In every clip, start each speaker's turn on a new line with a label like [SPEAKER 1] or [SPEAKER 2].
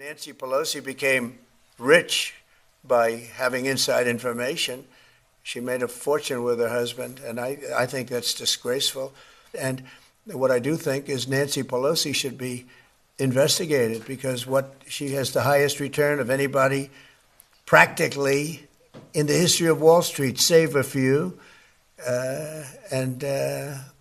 [SPEAKER 1] Nancy Pelosi became rich by having inside information. She made a fortune with her husband, and I think that's disgraceful. And what I do think is Nancy Pelosi should be investigated because she has the highest return of anybody practically in the history of Wall Street, save a few.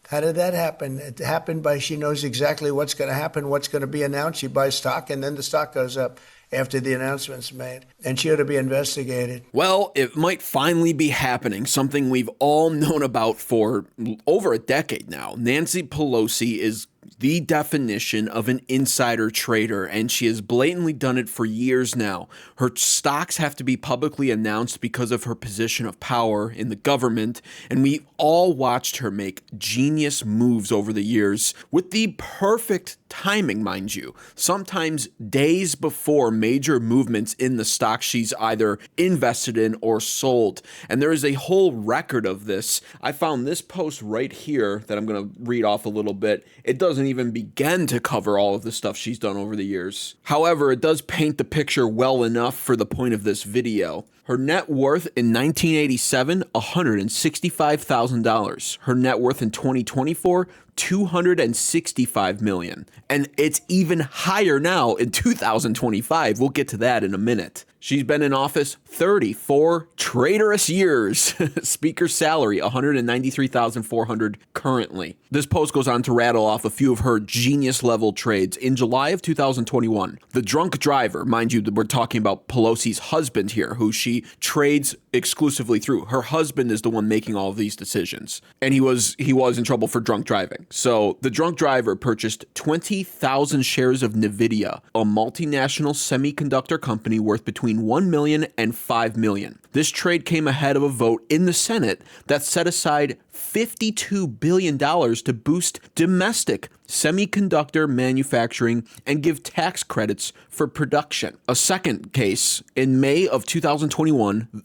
[SPEAKER 1] How did that happen? It happened by she knows exactly what's going to happen, what's going to be announced. She buys stock, and then the stock goes up after the announcement's made. And she ought to be investigated.
[SPEAKER 2] Well, it might finally be happening, something we've all known about for over a decade now. Nancy Pelosi is the definition of an insider trader, and she has blatantly done it for years now. Her stocks have to be publicly announced because of her position of power in the government, and we all watched her make genius moves over the years with the perfect timing, mind you, sometimes days before major movements in the stock she's either invested in or sold. And there is a whole record of this. I found this post right here that I'm going to read off a little bit. It doesn't even begin to cover all of the stuff she's done over the years. However, it does paint the picture well enough for the point of this video. Her net worth in 1987, $165,000. Her net worth in 2024, $265 million. And it's even higher now in 2025. We'll get to that in a minute. She's been in office 34 traitorous years. Speaker salary, $193,400 currently. This post goes on to rattle off a few of her genius level trades. In July of 2021, the drunk driver, mind you, we're talking about Pelosi's husband here, who she trades exclusively through. Her husband is the one making all of these decisions. And he was in trouble for drunk driving. So the drunk driver purchased 20,000 shares of NVIDIA, a multinational semiconductor company worth between $1 million and $5 million. This trade came ahead of a vote in the Senate that set aside $52 billion to boost domestic semiconductor manufacturing and give tax credits for production. A second case, in May of 2021,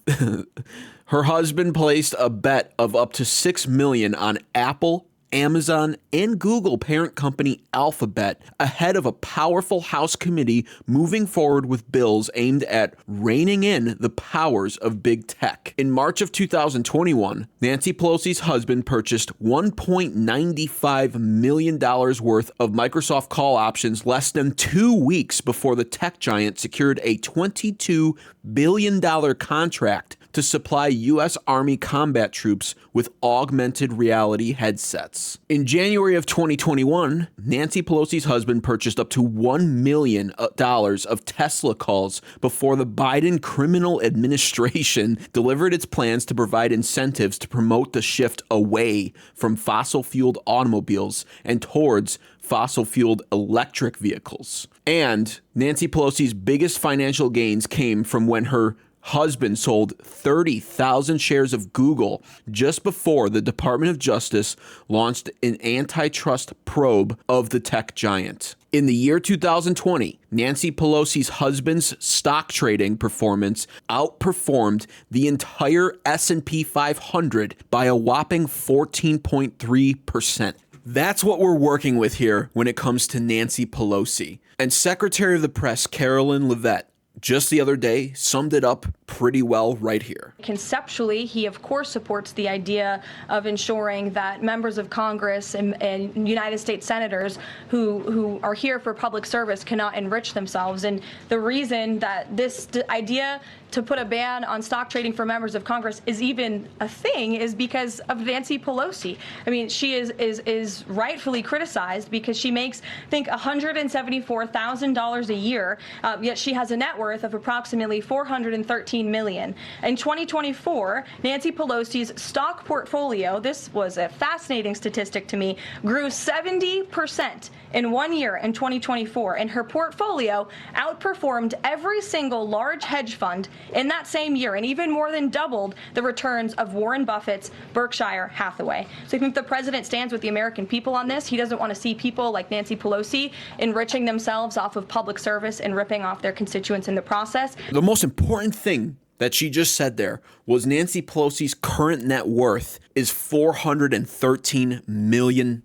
[SPEAKER 2] her husband placed a bet of up to $6 million on Apple, Amazon, and Google parent company Alphabet ahead of a powerful House committee moving forward with bills aimed at reining in the powers of big tech. In March of 2021, Nancy Pelosi's husband purchased $1.95 million worth of Microsoft call options less than 2 weeks before the tech giant secured a $22 billion contract to supply U.S. Army combat troops with augmented reality headsets. In January of 2021, Nancy Pelosi's husband purchased up to $1 million of Tesla calls before the Biden criminal administration delivered its plans to provide incentives to promote the shift away from fossil-fueled automobiles and towards fossil-fueled electric vehicles. And Nancy Pelosi's biggest financial gains came from when her husband sold 30,000 shares of Google just before the Department of Justice launched an antitrust probe of the tech giant. In the year 2020, Nancy Pelosi's husband's stock trading performance outperformed the entire S&P 500 by a whopping 14.3%. That's what we're working with here when it comes to Nancy Pelosi. And Secretary of the Press Carolyn Leavitt just the other day summed it up pretty well right here.
[SPEAKER 3] Conceptually, he of course supports the idea of ensuring that members of Congress and United States senators who are here for public service cannot enrich themselves. And the reason that this idea to put a ban on stock trading for members of Congress is even a thing is because of Nancy Pelosi. I mean, she is rightfully criticized because she makes, I think, $174,000 a year, yet she has a net worth of approximately $413 million. In 2024, Nancy Pelosi's stock portfolio, this was a fascinating statistic to me, grew 70% in 1 year in 2024, and her portfolio outperformed every single large hedge fund in that same year and even more than doubled the returns of Warren Buffett's Berkshire Hathaway. So I think the president stands with the American people on this. He doesn't want to see people like Nancy Pelosi enriching themselves off of public service and ripping off their constituents in the process.
[SPEAKER 2] The most important thing that she just said there was Nancy Pelosi's current net worth is $413 million.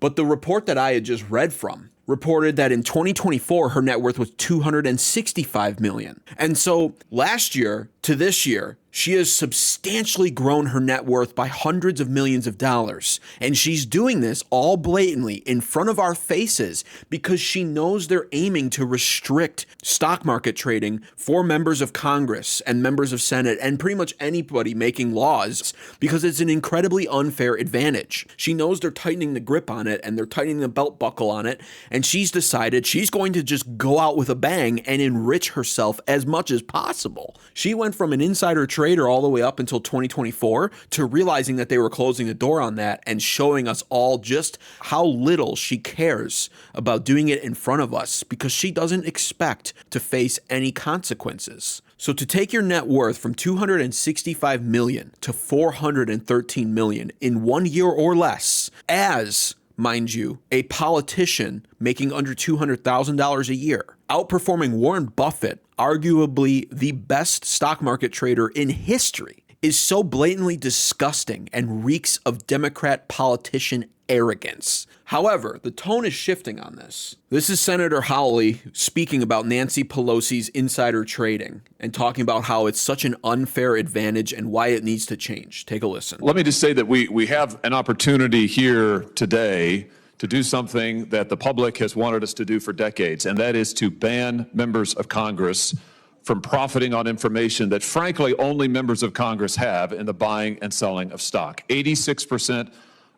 [SPEAKER 2] But the report that I had just read from reported that in 2024, her net worth was $265 million. And so last year to this year, she has substantially grown her net worth by hundreds of millions of dollars. And she's doing this all blatantly in front of our faces because she knows they're aiming to restrict stock market trading for members of Congress and members of Senate and pretty much anybody making laws because it's an incredibly unfair advantage. She knows they're tightening the grip on it and they're tightening the belt buckle on it. And she's decided she's going to just go out with a bang and enrich herself as much as possible. She went from an insider trader all the way up until 2024 to realizing that they were closing the door on that and showing us all just how little she cares about doing it in front of us because she doesn't expect to face any consequences. So to take your net worth from $265 million to $413 million in 1 year or less as, mind you, a politician making under $200,000 a year, outperforming Warren Buffett, arguably the best stock market trader in history, is so blatantly disgusting and reeks of Democrat politician arrogance. However, the tone is shifting on this. This is Senator Hawley speaking about Nancy Pelosi's insider trading and talking about how it's such an unfair advantage and why it needs to change. Take a listen.
[SPEAKER 4] Let me just say that we have an opportunity here today to do something that the public has wanted us to do for decades, and that is to ban members of Congress from profiting on information that, frankly, only members of Congress have in the buying and selling of stock. 86%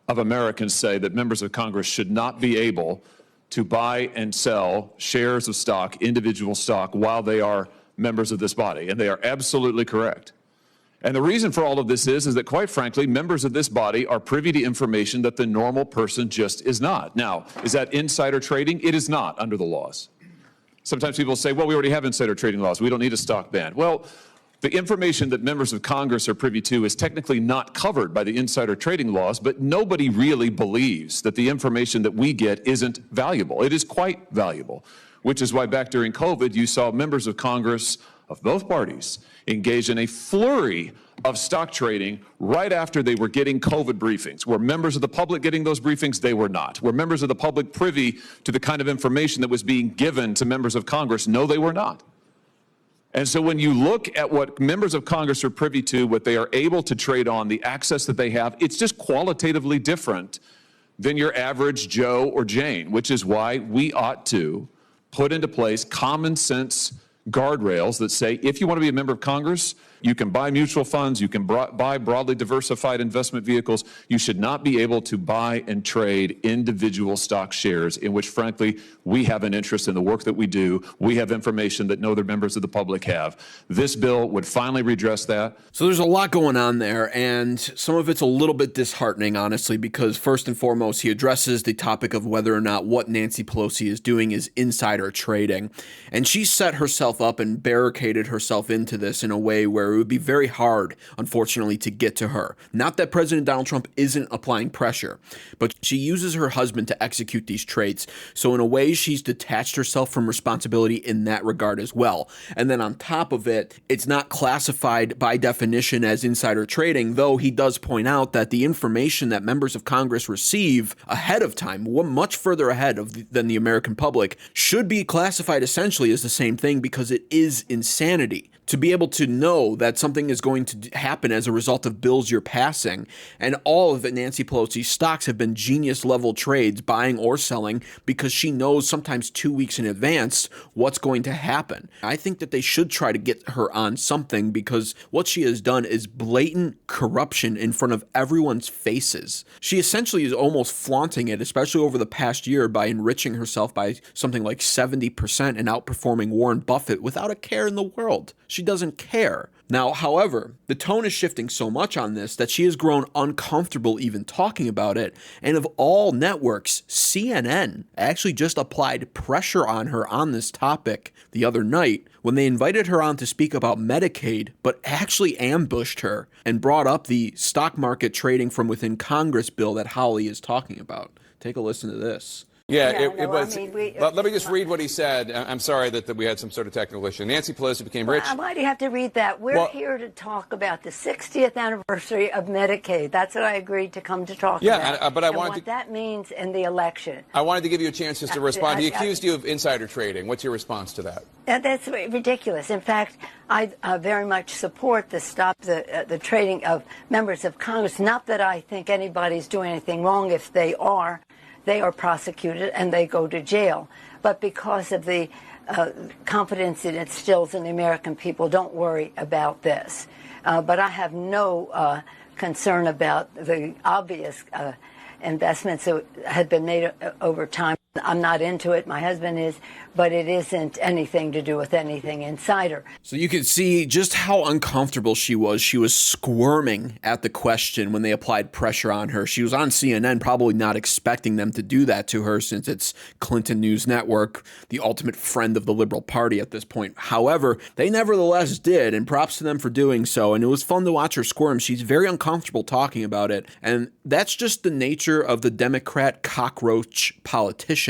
[SPEAKER 4] of Americans say that members of Congress should not be able to buy and sell shares of stock, individual stock, while they are members of this body, and they are absolutely correct. And the reason for all of this is that, quite frankly, members of this body are privy to information that the normal person just is not. Now, is that insider trading? It is not under the laws. Sometimes people say, well, we already have insider trading laws. We don't need a stock ban. Well, the information that members of Congress are privy to is technically not covered by the insider trading laws, but nobody really believes that the information that we get isn't valuable. It is quite valuable, which is why back during COVID, you saw members of Congress of both parties engage in a flurry of stock trading right after they were getting COVID briefings. Were members of the public getting those briefings? They were not. Were members of the public privy to the kind of information that was being given to members of Congress? No, they were not. And so when you look at what members of Congress are privy to, what they are able to trade on, the access that they have, it's just qualitatively different than your average Joe or Jane, which is why we ought to put into place common sense guardrails that say if you want to be a member of Congress, you can buy mutual funds, you can buy broadly diversified investment vehicles. You should not be able to buy and trade individual stock shares in which, frankly, we have an interest in the work that we do. We have information that no other members of the public have. This bill would finally redress that.
[SPEAKER 2] So there's a lot going on there, and some of it's a little bit disheartening, honestly, because first and foremost, he addresses the topic of whether or not what Nancy Pelosi is doing is insider trading. And she set herself up and barricaded herself into this in a way where it would be very hard, unfortunately, to get to her. Not that President Donald Trump isn't applying pressure, but she uses her husband to execute these trades. So in a way, she's detached herself from responsibility in that regard as well. And then on top of it, it's not classified by definition as insider trading, though he does point out that the information that members of Congress receive ahead of time, much further ahead than the American public, should be classified essentially as the same thing because it is insanity to be able to know that something is going to happen as a result of bills you're passing. And all of Nancy Pelosi's stocks have been genius level trades, buying or selling, because she knows sometimes 2 weeks in advance what's going to happen. I think that they should try to get her on something because what she has done is blatant corruption in front of everyone's faces. She essentially is almost flaunting it, especially over the past year, by enriching herself by something like 70% and outperforming Warren Buffett without a care in the world. She doesn't care. Now, however, the tone is shifting so much on this that she has grown uncomfortable even talking about it. And of all networks, CNN actually just applied pressure on her on this topic the other night when they invited her on to speak about Medicaid, but actually ambushed her and brought up the stock market trading from within Congress bill that Hawley is talking about. Take a listen to this.
[SPEAKER 5] Yeah,
[SPEAKER 6] No,
[SPEAKER 5] it
[SPEAKER 6] no,
[SPEAKER 5] was.
[SPEAKER 6] I mean,
[SPEAKER 5] let me just read what he said. I'm sorry that we had some sort of technical issue. Nancy Pelosi became rich.
[SPEAKER 6] Why do you have to read that? We're here to talk about the 60th anniversary of Medicaid. That's what I agreed to come to talk about.
[SPEAKER 5] Yeah, but I wanted
[SPEAKER 6] what that means in the election.
[SPEAKER 5] I wanted to give you a chance just to respond. He accused you of insider trading. What's your response to that?
[SPEAKER 6] That's ridiculous. In fact, I very much support the stop the trading of members of Congress. Not that I think anybody's doing anything wrong. If they are prosecuted and they go to jail. But because of the confidence it instills in the American people, don't worry about this. But I have no concern about the obvious investments that had been made over time. I'm not into it. My husband is, but it isn't anything to do with anything insider.
[SPEAKER 2] So you could see just how uncomfortable she was. She was squirming at the question when they applied pressure on her. She was on CNN, probably not expecting them to do that to her since it's Clinton News Network, the ultimate friend of the Liberal Party at this point. However, they nevertheless did, and props to them for doing so. And it was fun to watch her squirm. She's very uncomfortable talking about it. And that's just the nature of the Democrat cockroach politician.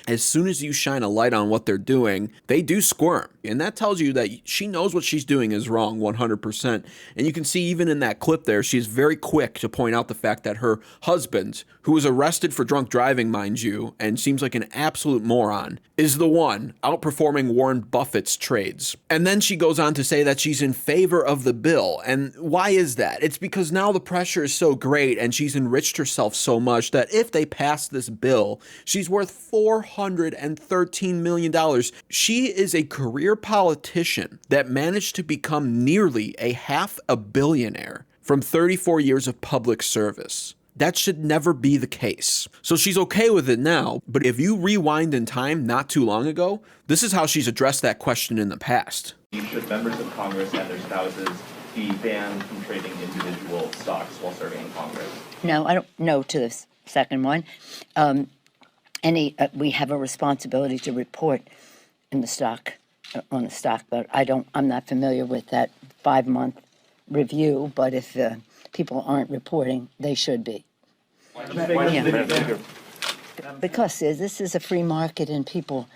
[SPEAKER 2] As soon as you shine a light on what they're doing, they do squirm. And that tells you that she knows what she's doing is wrong 100%. And you can see even in that clip there, she's very quick to point out the fact that her husband, who was arrested for drunk driving, mind you, and seems like an absolute moron, is the one outperforming Warren Buffett's trades. And then she goes on to say that she's in favor of the bill. And why is that? It's because now the pressure is so great and she's enriched herself so much that if they pass this bill, she's worth $413 million. She is a career politician that managed to become nearly a $500 million from 34 years of public service. That should never be the case. So she's okay with it now, but if you rewind in time not too long ago, this is how she's addressed that question in the past.
[SPEAKER 7] Should members of Congress and their spouses be banned from trading individual stocks while serving in Congress?
[SPEAKER 6] No, I don't know to the second one. We have a responsibility to report in the stock, on the stock, but I'm not familiar with that 5-month review, but if people aren't reporting, they should be. Because this is a free market and people,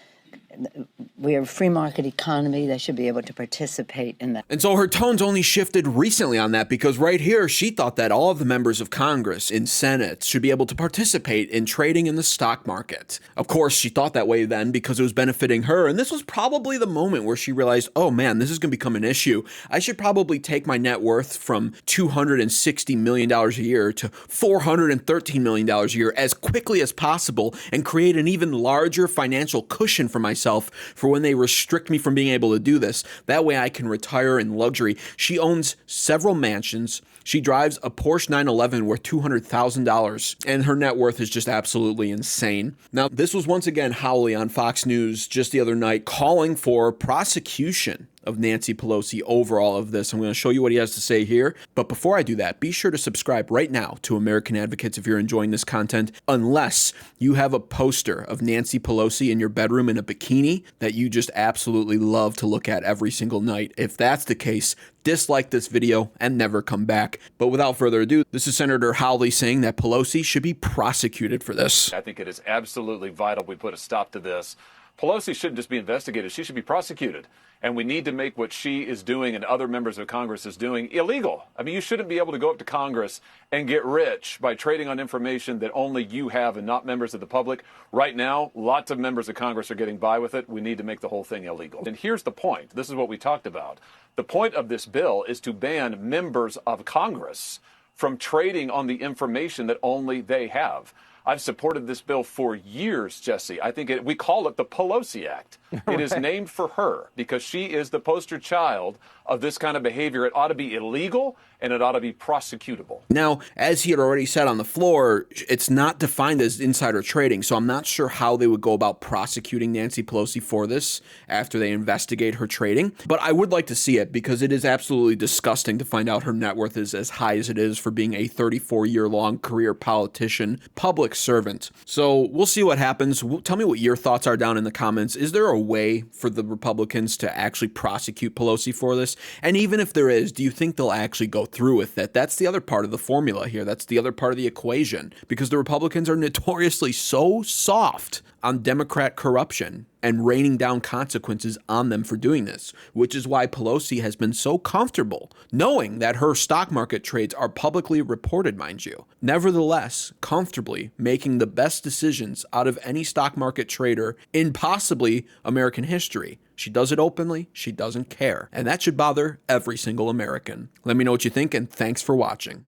[SPEAKER 6] we're a free market economy. They should be able to participate in that.
[SPEAKER 2] And so her tone's only shifted recently on that because right here, she thought that all of the members of Congress in Senate should be able to participate in trading in the stock market. Of course, she thought that way then because it was benefiting her. And this was probably the moment where she realized, oh man, this is going to become an issue. I should probably take my net worth from $260 million a year to $413 million a year as quickly as possible and create an even larger financial cushion for myself for when they restrict me from being able to do this. That way I can retire in luxury. She owns several mansions. She drives a Porsche 911 worth $200,000, and her net worth is just absolutely insane. Now, this was once again Howley on Fox News just the other night calling for prosecution of Nancy Pelosi over all of this. I'm going to show you what he has to say here. But before I do that, be sure to subscribe right now to American Advocates if you're enjoying this content, unless you have a poster of Nancy Pelosi in your bedroom in a bikini that you just absolutely love to look at every single night. If that's the case, dislike this video and never come back. But without further ado, this is Senator Howley saying that Pelosi should be prosecuted for this.
[SPEAKER 4] I think it is absolutely vital we put a stop to this. Pelosi shouldn't just be investigated. She should be prosecuted. And we need to make what she is doing and other members of Congress is doing illegal. I mean, you shouldn't be able to go up to Congress and get rich by trading on information that only you have and not members of the public. Right now, lots of members of Congress are getting by with it. We need to make the whole thing illegal. And here's the point. This is what we talked about. The point of this bill is to ban members of Congress from trading on the information that only they have. I've supported this bill for years, Jesse. I think we call it the Pelosi Act. It is named for her because she is the poster child of this kind of behavior. It ought to be illegal and it ought to be prosecutable.
[SPEAKER 2] Now, as he had already said on the floor, it's not defined as insider trading, so I'm not sure how they would go about prosecuting Nancy Pelosi for this after they investigate her trading. But I would like to see it because it is absolutely disgusting to find out her net worth is as high as it is for being a 34-year-long career politician, public servant. So we'll see what happens. Tell me what your thoughts are down in the comments. Is there a way for the Republicans to actually prosecute Pelosi for this? And even if there is, do you think they'll actually go through with it. That's the other part of the formula here. That's the other part of the equation, because the Republicans are notoriously so soft on Democrat corruption and raining down consequences on them for doing this, which is why Pelosi has been so comfortable knowing that her stock market trades are publicly reported, mind you. Nevertheless, comfortably making the best decisions out of any stock market trader in possibly American history. She does it openly. She doesn't care. And that should bother every single American. Let me know what you think, and thanks for watching.